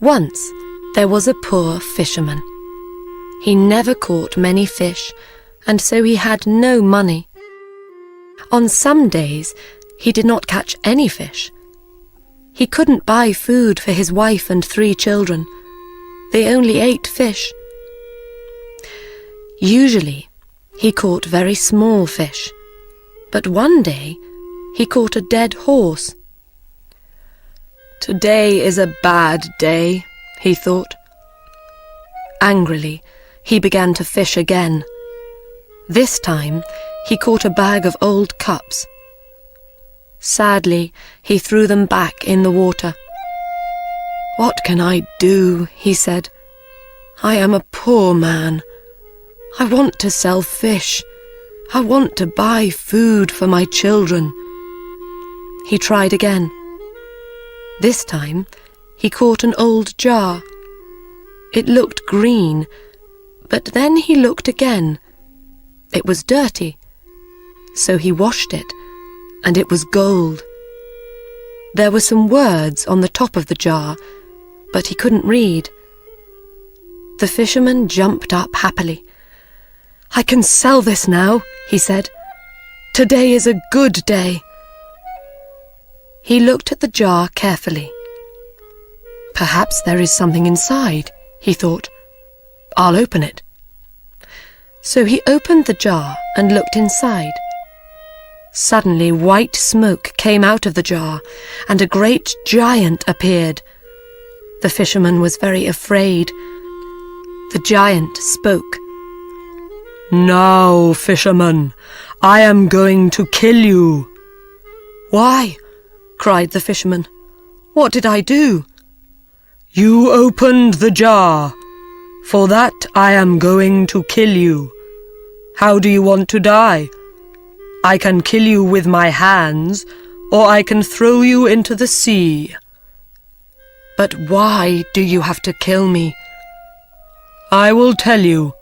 Once there was a poor fisherman. He never caught many fish, and so he had no money. On some days he did not catch any fish. He couldn't buy food for his wife and 3 children. They only ate fish. Usually he caught very small fish, but one day he caught a dead horse. "Today is a bad day," he thought. Angrily, he began to fish again. This time, he caught a bag of old cups. Sadly, he threw them back in the water. "What can I do?" he said. "I am a poor man. I want to sell fish. I want to buy food for my children." He tried again. This time, he caught an old jar. It looked green, but then he looked again. It was dirty, so he washed it, and it was gold. There were some words on the top of the jar, but he couldn't read. The fisherman jumped up happily. "I can sell this now," he said. "Today is a good day." He looked at the jar carefully. "Perhaps there is something inside," he thought. "I'll open it." So he opened the jar and looked inside. Suddenly white smoke came out of the jar, and a great giant appeared. The fisherman was very afraid. The giant spoke. "Now, fisherman, I am going to kill you." "Why?" cried the fisherman. "What did I do?" "You opened the jar. For that I am going to kill you. How do you want to die? I can kill you with my hands, or I can throw you into the sea." "But why do you have to kill me?" "I will tell you,"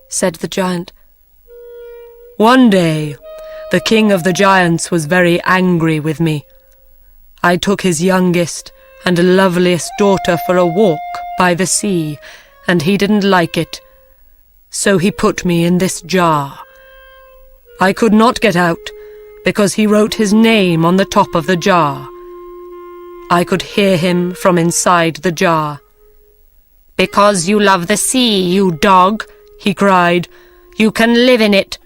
said the giant. "One day, the king of the giants was very angry with me. I took his youngest and loveliest daughter for a walk by the sea, and he didn't like it. So he put me in this jar. I could not get out, because he wrote his name on the top of the jar. I could hear him from inside the jar. "Because you love the sea, you dog," he cried, "you can live in it."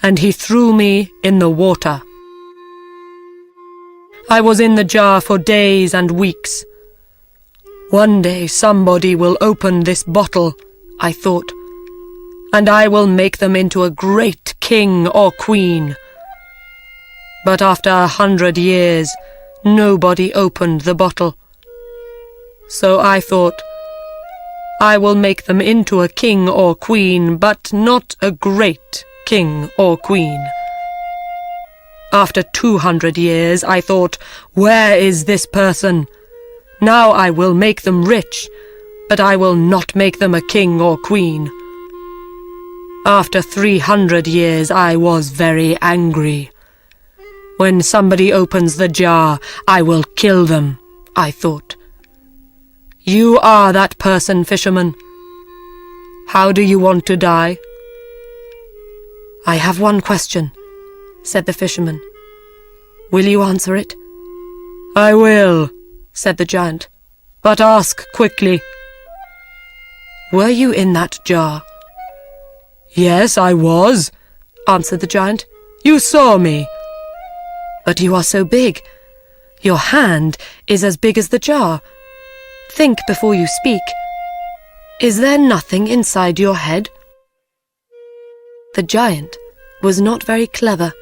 And he threw me in the water. I was in the jar for days and weeks. One day somebody will open this bottle, I thought, and I will make them into a great king or queen. But after 100 years, nobody opened the bottle. So I thought, I will make them into a king or queen, but not a great king or queen. After 200 years, I thought, where is this person? Now I will make them rich, but I will not make them a king or queen. After 300 years, I was very angry. When somebody opens the jar, I will kill them, I thought. You are that person, fisherman. How do you want to die? I have one question, said the fisherman. Will you answer it? I will, said the giant, but ask quickly. Were you in that jar? Yes, I was, answered the giant. You saw me. But you are so big. Your hand is as big as the jar. Think before you speak. Is there nothing inside your head? The giant was not very clever.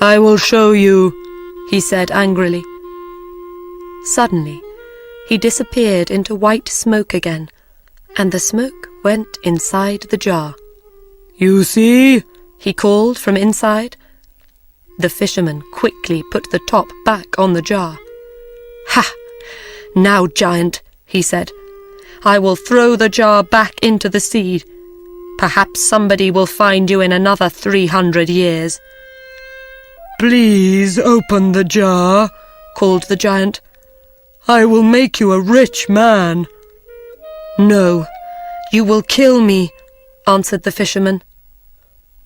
I will show you, he said angrily. Suddenly, he disappeared into white smoke again, and the smoke went inside the jar. You see, he called from inside. The fisherman quickly put the top back on the jar. Ha! Now, giant, he said, I will throw the jar back into the sea. Perhaps somebody will find you in another 300 years. Please open the jar, called the giant. I will make you a rich man." "No, you will kill me," answered the fisherman.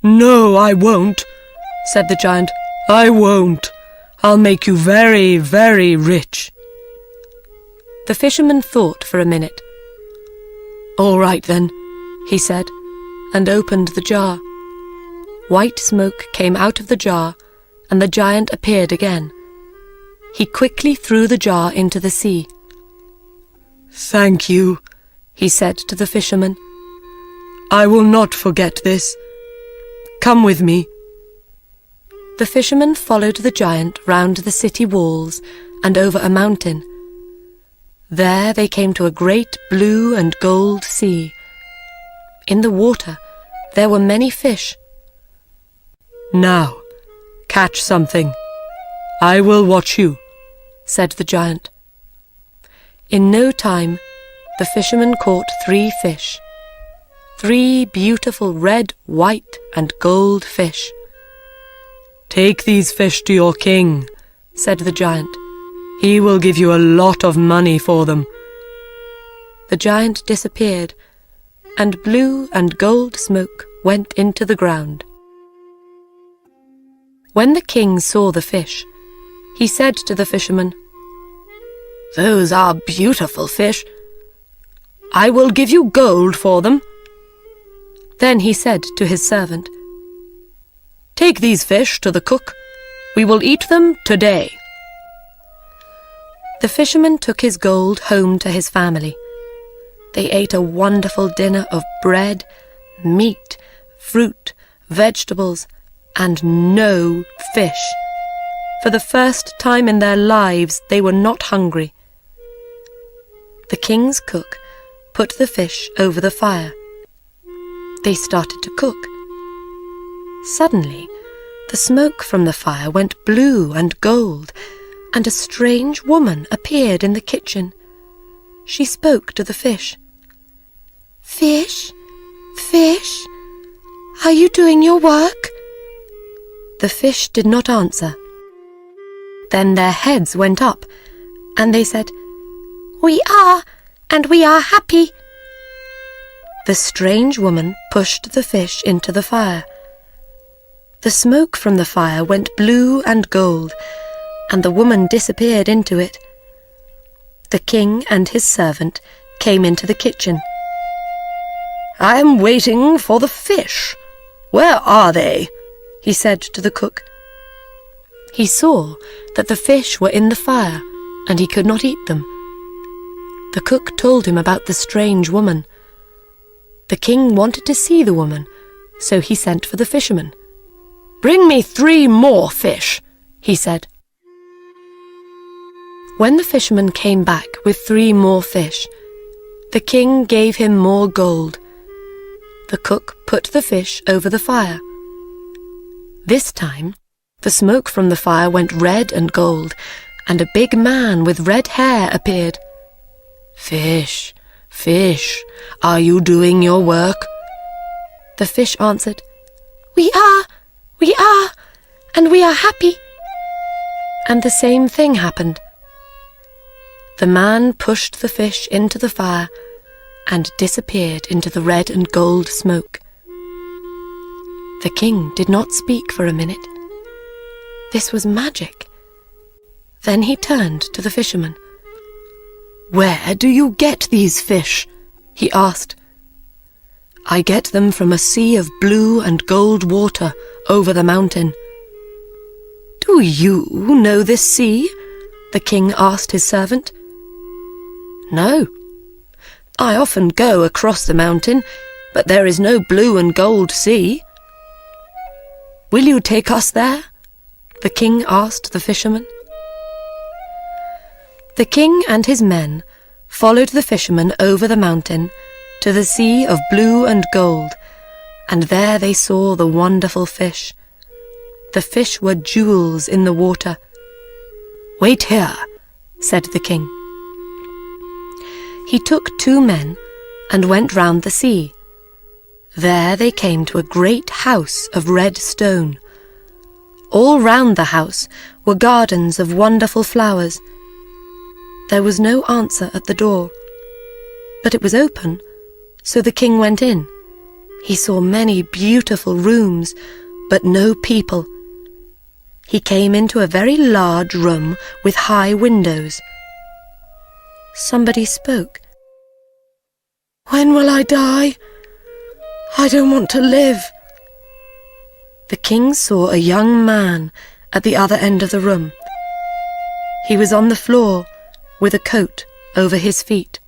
"No, I won't," said the giant. "I won't. I'll make you very, very rich." The fisherman thought for a minute. "All right then," he said, and opened the jar. White smoke came out of the jar, and the giant appeared again. He quickly threw the jar into the sea. "Thank you," he said to the fisherman. "I will not forget this. Come with me." The fisherman followed the giant round the city walls and over a mountain. There they came to a great blue and gold sea. In the water there were many fish. "Now, catch something. I will watch you," said the giant. In no time, the fisherman caught 3 fish. 3 beautiful red, white, and gold fish. "Take these fish to your king," said the giant. "He will give you a lot of money for them." The giant disappeared, and blue and gold smoke went into the ground. When the king saw the fish, he said to the fisherman, "Those are beautiful fish. I will give you gold for them." Then he said to his servant, "Take these fish to the cook. We will eat them today." The fisherman took his gold home to his family. They ate a wonderful dinner of bread, meat, fruit, vegetables, and no fish. For the first time in their lives, they were not hungry. The king's cook put the fish over the fire. They started to cook. Suddenly, the smoke from the fire went blue and gold, and a strange woman appeared in the kitchen. She spoke to the fish. "Fish, fish, are you doing your work?" The fish did not answer. Then their heads went up, and they said, "We are, and we are happy." The strange woman pushed the fish into the fire. The smoke from the fire went blue and gold, and the woman disappeared into it. The king and his servant came into the kitchen. "I am waiting for the fish. Where are they?" he said to the cook. He saw that the fish were in the fire, and he could not eat them. The cook told him about the strange woman. The king wanted to see the woman, so he sent for the fisherman. "Bring me 3 more fish," he said. When the fisherman came back with 3 more fish, the king gave him more gold. The cook put the fish over the fire. This time, the smoke from the fire went red and gold, and a big man with red hair appeared. "Fish, fish, are you doing your work?" The fish answered, we are, and we are happy." And the same thing happened. The man pushed the fish into the fire and disappeared into the red and gold smoke. The king did not speak for a minute. This was magic. Then he turned to the fisherman. "Where do you get these fish?" he asked. "I get them from a sea of blue and gold water over the mountain." "Do you know this sea?" the king asked his servant. "No. I often go across the mountain, but there is no blue and gold sea." "Will you take us there?" the king asked the fisherman. The king and his men followed the fisherman over the mountain to the sea of blue and gold, and there they saw the wonderful fish. The fish were jewels in the water. "Wait here," said the king. He took 2 men and went round the sea. There they came to a great house of red stone. All round the house were gardens of wonderful flowers. There was no answer at the door, but it was open, so the king went in. He saw many beautiful rooms, but no people. He came into a very large room with high windows. Somebody spoke. "When will I die? I don't want to live." The king saw a young man at the other end of the room. He was on the floor with a coat over his feet.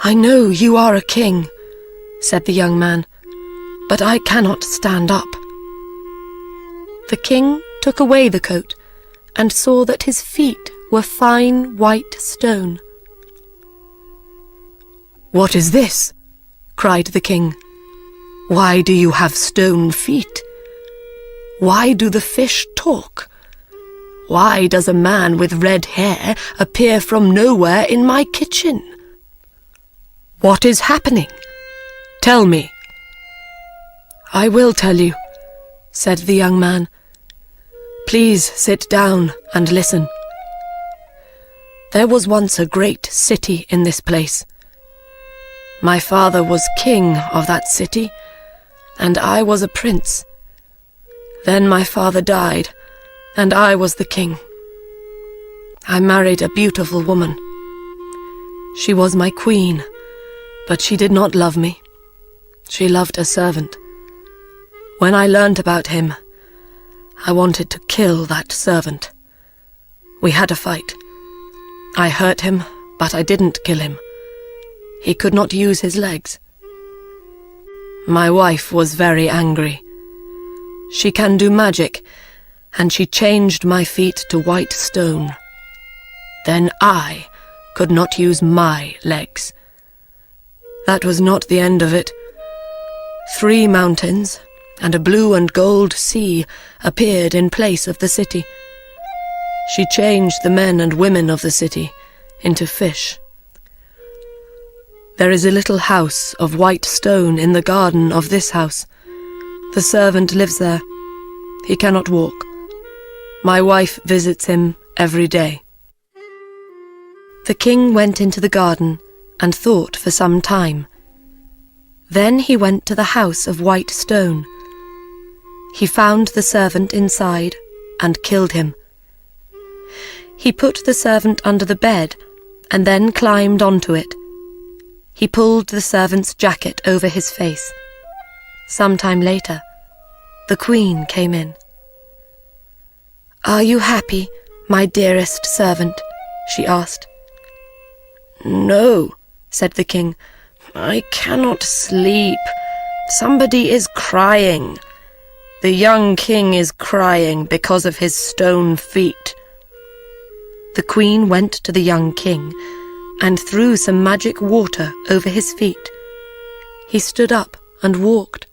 "I know you are a king," said the young man, "but I cannot stand up." The king took away the coat and saw that his feet were fine white stone. "What is this?" cried the king. "Why do you have stone feet? Why do the fish talk? Why does a man with red hair appear from nowhere in my kitchen? What is happening? Tell me." "I will tell you," said the young man. "Please sit down and listen. There was once a great city in this place. My father was king of that city, and I was a prince. Then my father died, and I was the king. I married a beautiful woman. She was my queen, but she did not love me. She loved a servant. When I learned about him, I wanted to kill that servant. We had a fight. I hurt him, but I didn't kill him. He could not use his legs. My wife was very angry. She can do magic, and she changed my feet to white stone. Then I could not use my legs. That was not the end of it. 3 mountains and a blue and gold sea appeared in place of the city. She changed the men and women of the city into fish. There is a little house of white stone in the garden of this house. The servant lives there. He cannot walk. My wife visits him every day." The king went into the garden and thought for some time. Then he went to the house of white stone. He found the servant inside and killed him. He put the servant under the bed and then climbed onto it. He pulled the servant's jacket over his face. Some time later, the queen came in. "Are you happy, my dearest servant?" she asked. "No," said the king. "I cannot sleep. Somebody is crying. The young king is crying because of his stone feet." The queen went to the young king and threw some magic water over his feet. He stood up and walked.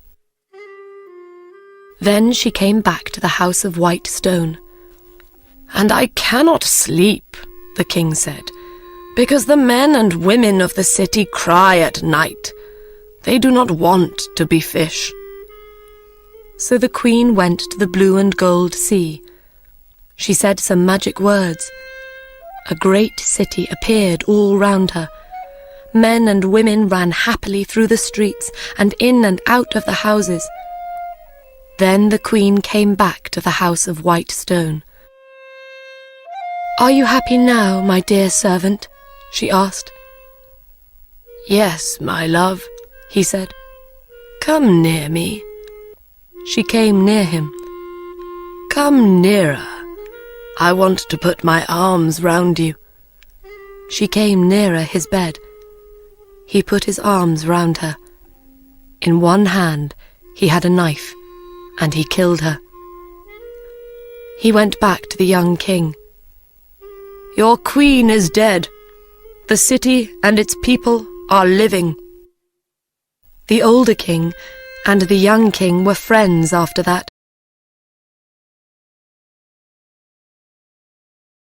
Then she came back to the house of white stone. "And I cannot sleep," the king said, "because the men and women of the city cry at night. They do not want to be fish." So the queen went to the blue and gold sea. She said some magic words. A great city appeared all round her. Men and women ran happily through the streets and in and out of the houses. Then the queen came back to the house of white stone. "Are you happy now, my dear servant?" she asked. "Yes, my love," he said. "Come near me." She came near him. "Come nearer. I want to put my arms round you." She came nearer his bed. He put his arms round her. In one hand he had a knife, and he killed her. He went back to the young king. "Your queen is dead. The city and its people are living." The older king and the young king were friends after that.